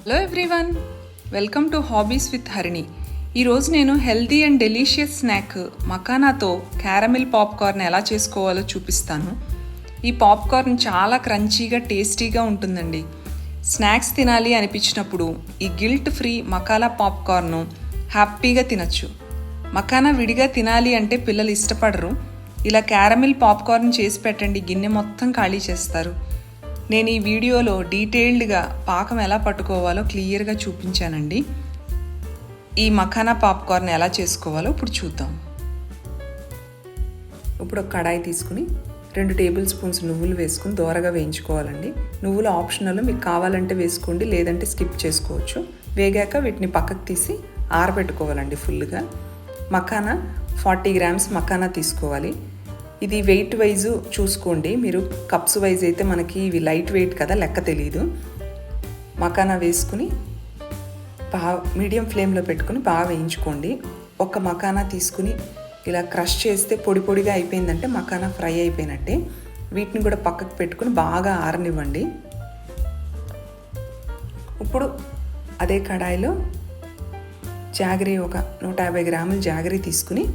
Hello everyone, welcome to hobbies with Harini. ఈరోజు నేను healthy and delicious snack మకానాతో caramel popcorn ఎలా చేసుకోవాలో చూపిస్తాను. ఈ పాప్కార్న్ చాలా క్రంచీగా టేస్టీగా ఉంటుందండి. స్నాక్స్ తినాలి అనిపించినప్పుడు ఈ గిల్ట్ ఫ్రీ మకానా పాప్కార్న్ హ్యాపీగా తినచ్చు. మకానా విడిగా తినాలి అంటే పిల్లలు ఇష్టపడరు. ఇలా క్యారమిల్ పాప్కార్న్ చేసి పెట్టండి, గిన్నె మొత్తం ఖాళీ చేస్తారు. నేను ఈ వీడియోలో డీటెయిల్డ్గా పాకం ఎలా పట్టుకోవాలో క్లియర్గా చూపించానండి. ఈ మఖానా పాప్కార్న్ ఎలా చేసుకోవాలో ఇప్పుడు చూద్దాం. ఇప్పుడు ఒక కడాయి తీసుకుని 2 టేబుల్ స్పూన్స్ నువ్వులు వేసుకుని దోరగా వేయించుకోవాలండి. నువ్వులు ఆప్షనల్, మీకు కావాలంటే వేసుకోండి, లేదంటే స్కిప్ చేసుకోవచ్చు. వేగాక వీటిని పక్కకు తీసి ఆరబెట్టుకోవాలండి ఫుల్గా. మఖానా 40 గ్రామ్స్ మఖానా తీసుకోవాలి. ఇది వెయిట్ వైజు చూసుకోండి, మీరు కప్స్ వైజ్ అయితే మనకి ఇవి లైట్ వెయిట్ కదా, లెక్క తెలీదు. మఖానా వేసుకుని మీడియం ఫ్లేమ్లో పెట్టుకుని బాగా వేయించుకోండి. ఒక మఖానా తీసుకుని ఇలా క్రష్ చేస్తే పొడి పొడిగా అయిపోయిందంటే మఖానా ఫ్రై అయిపోయినట్టే. వీటిని కూడా పక్కకు పెట్టుకుని బాగా ఆరనివ్వండి. ఇప్పుడు అదే కడాయిలో జాగరీ, ఒక 150 గ్రాముల జాగరీ తీసుకుని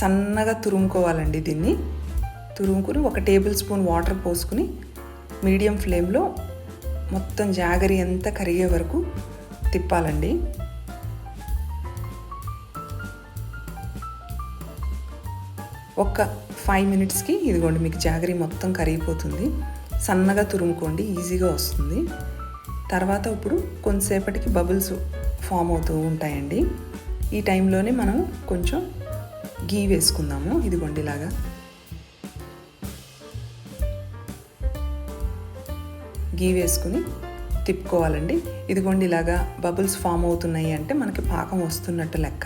సన్నగా తురుముకోవాలండి. దీన్ని తురుముకుని 1 టేబుల్ స్పూన్ వాటర్ పోసుకుని మీడియం ఫ్లేమ్లో మొత్తం జాగరీ అంతా కరిగే వరకు తిప్పాలండి. ఒక 5 మినిట్స్కి ఇదిగోండి మీకు జాగరీ మొత్తం కరిగిపోతుంది. సన్నగా తురుముకోండి, ఈజీగా వస్తుంది. తర్వాత ఇప్పుడు కొంతసేపటికి బబుల్స్ ఫామ్ అవుతూ ఉంటాయండి. ఈ టైంలోనే మనం కొంచెం గీ వేసుకుందాము. ఇదిగోండి ఇలాగా గీ వేసుకుని తిప్పుకోవాలండి. ఇదిగోండి ఇలాగా బబుల్స్ ఫామ్ అవుతున్నాయి అంటే మనకి పాకం వస్తున్నట్టు లెక్క.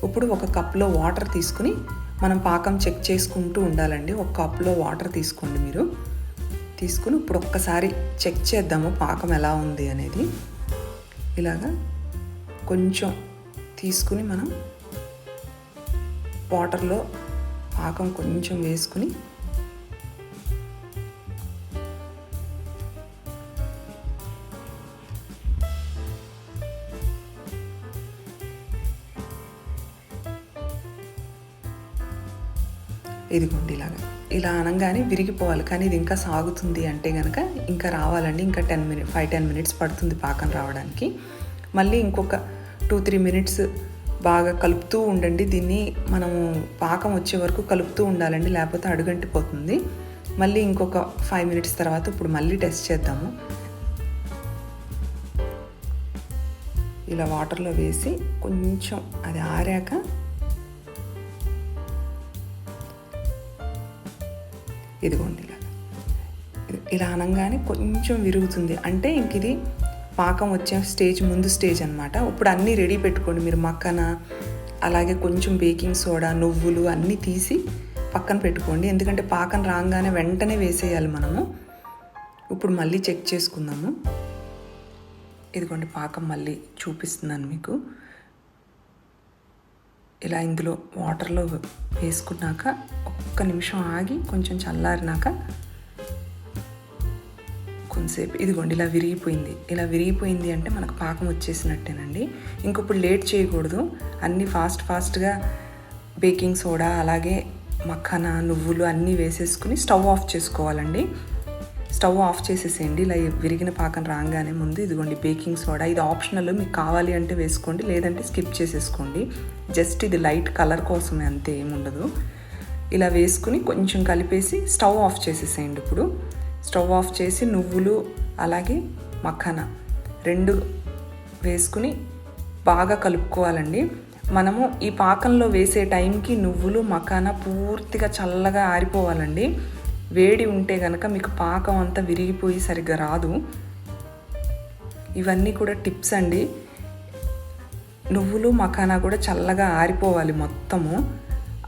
ఇప్పుడు ఒక కప్లో వాటర్ తీసుకుని మనం పాకం చెక్ చేసుకుంటూ ఉండాలండి. ఒక కప్లో వాటర్ తీసుకోండి మీరు. తీసుకుని ఇప్పుడు ఒక్కసారి చెక్ చేద్దాము పాకం ఎలా ఉంది అనేది. ఇలాగా కొంచెం తీసుకుని మనం వాటర్లో పాకం కొంచెం వేసుకుని ఇదిగోండి ఇలా అనగానే విరిగిపోవాలి. కానీ ఇది ఇంకా సాగుతుంది అంటే కనుక ఇంకా రావాలండి. ఇంకా 5-10 మినిట్స్ పడుతుంది పాకం రావడానికి. మళ్ళీ ఇంకొక 2-3 మినిట్స్ బాగా కలుపుతూ ఉండండి. దీన్ని మనము పాకం వచ్చే వరకు కలుపుతూ ఉండాలండి, లేకపోతే అడుగంటిపోతుంది. మళ్ళీ ఇంకొక 5 మినిట్స్ తర్వాత ఇప్పుడు మళ్ళీ టెస్ట్ చేద్దాము. ఇలా వాటర్లో వేసి కొంచెం అది ఆరాక ఇదిగోండి ఇలా అనగానే కొంచెం విరుగుతుంది అంటే ఇంక ఇది పాకం వచ్చే ముందు స్టేజ్ అనమాట. ఇప్పుడు అన్నీ రెడీ పెట్టుకోండి మీరు. మక్కన అలాగే కొంచెం బేకింగ్ సోడా, నువ్వులు అన్నీ తీసి పక్కన పెట్టుకోండి. ఎందుకంటే పాకం రాగానే వెంటనే వేసేయాలి మనము. ఇప్పుడు మళ్ళీ చెక్ చేసుకుందాము. ఇదిగోండి పాకం మళ్ళీ చూపిస్తున్నాను మీకు. ఇలా ఇందులో వాటర్లో వేసుకున్నాక ఒక్క నిమిషం ఆగి కొంచెం చల్లారినాక కొంతసేపు ఇదిగోండి ఇలా విరిగిపోయింది అంటే మనకు పాకం వచ్చేసినట్టేనండి. ఇంకొప్పుడు లేట్ చేయకూడదు. అన్నీ ఫాస్ట్గా బేకింగ్ సోడా అలాగే మఖానా, నువ్వులు అన్నీ వేసేసుకుని స్టవ్ ఆఫ్ చేసుకోవాలండి. స్టవ్ ఆఫ్ చేసేసేయండి. ఇలా విరిగిన పాకం రాగానే ముందు ఇదిగోండి బేకింగ్ సోడా, ఇది ఆప్షనల్, మీకు కావాలి అంటే వేసుకోండి, లేదంటే స్కిప్ చేసేసుకోండి. జస్ట్ ఇది లైట్ కలర్ కోసమే, అంతే, ఏముండదు. ఇలా వేసుకుని కొంచెం కలిపేసి స్టవ్ ఆఫ్ చేసేసేయండి. ఇప్పుడు స్టవ్ ఆఫ్ చేసి నువ్వులు అలాగే మఖానా 2 వేసుకుని బాగా కలుపుకోవాలండి. మనము ఈ పాకంలో వేసే టైంకి నువ్వులు మఖానా పూర్తిగా చల్లగా ఆరిపోవాలండి. వేడి ఉంటే కనుక మీకు పాకం అంతా విరిగిపోయి సరిగ్గా రాదు. ఇవన్నీ కూడా టిప్స్ అండి. నువ్వులు మఖానా కూడా చల్లగా ఆరిపోవాలి మొత్తము.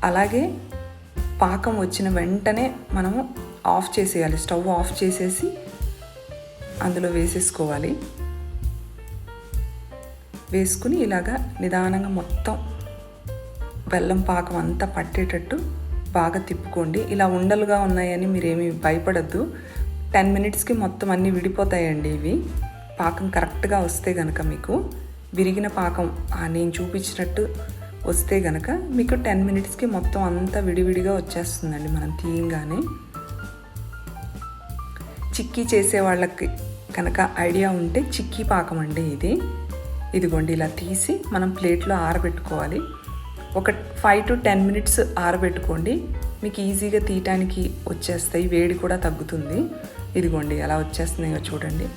అలాగే పాకం వచ్చిన వెంటనే మనము ఆఫ్ చేసేయాలి. స్టవ్ ఆఫ్ చేసేసి అందులో వేసేసుకోవాలి. వేసుకుని ఇలాగా నిదానంగా మొత్తం బెల్లం పాకం అంతా పట్టేటట్టు బాగా తిప్పుకోండి. ఇలా ఉండలుగా ఉన్నాయని మీరేమీ భయపడద్దు. 10 మినిట్స్కి మొత్తం అన్నీ విడిపోతాయండి ఇవి. పాకం కరెక్ట్గా వస్తే కనుక మీకు విరిగిన పాకం నేను చూపించినట్టు వస్తే కనుక మీకు 10 మినిట్స్కి మొత్తం అంతా విడివిడిగా వచ్చేస్తుందండి మనం తీయంగానే. చిక్కీ చేసే వాళ్ళకి కనుక ఐడియా ఉంటే చిక్కీ పాకం అండి ఇది. ఇదిగోండి ఇలా తీసి మనం ప్లేట్లో ఆరబెట్టుకోవాలి. ఒక 5 to 10 మినిట్స్ ఆరబెట్టుకోండి, మీకు ఈజీగా తీయటానికి వచ్చేస్తాయి, వేడి కూడా తగ్గుతుంది. ఇదిగోండి అలా వచ్చేస్తున్నాయో చూడండి.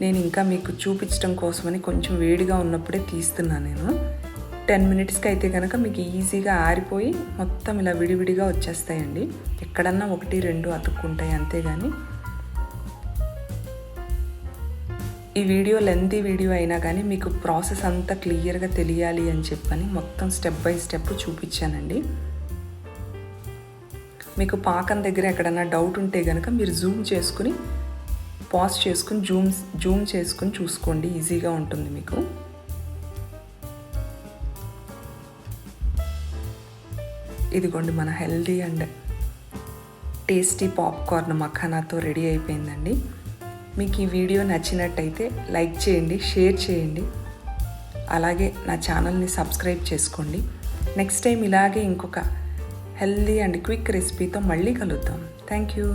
నేను ఇంకా మీకు చూపించడం కోసమని కొంచెం వేడిగా ఉన్నప్పుడే తీస్తున్నాను నేను. 10 మినిట్స్కి అయితే కనుక మీకు ఈజీగా ఆరిపోయి మొత్తం ఇలా విడివిడిగా వచ్చేస్తాయండి. ఎక్కడన్నా 1, 2 అతుక్కుంటాయి అంతేగాని. ఈ వీడియో లెంతీ వీడియో అయినా కానీ మీకు ప్రాసెస్ అంతా క్లియర్గా తెలియాలి అని చెప్పని మొత్తం స్టెప్ బై స్టెప్ చూపించానండి. మీకు పాకం దగ్గర ఎక్కడన్నా డౌట్ ఉంటే కనుక మీరు జూమ్ చేసుకుని పాజ్ చేసుకుని జూమ్ చేసుకుని చూసుకోండి, ఈజీగా ఉంటుంది మీకు. ఇదిగోండి మన హెల్దీ అండ్ టేస్టీ పాప్కార్న్ మఖానాతో రెడీ అయిపోయిందండి. మీకు ఈ వీడియో నచ్చినట్టయితే లైక్ చేయండి, షేర్ చేయండి, అలాగే నా ఛానల్ని సబ్స్క్రైబ్ చేసుకోండి. నెక్స్ట్ టైం ఇలాగే ఇంకొక హెల్దీ అండ్ క్విక్ రెసిపీతో మళ్ళీ కలుద్దాం. Thank you.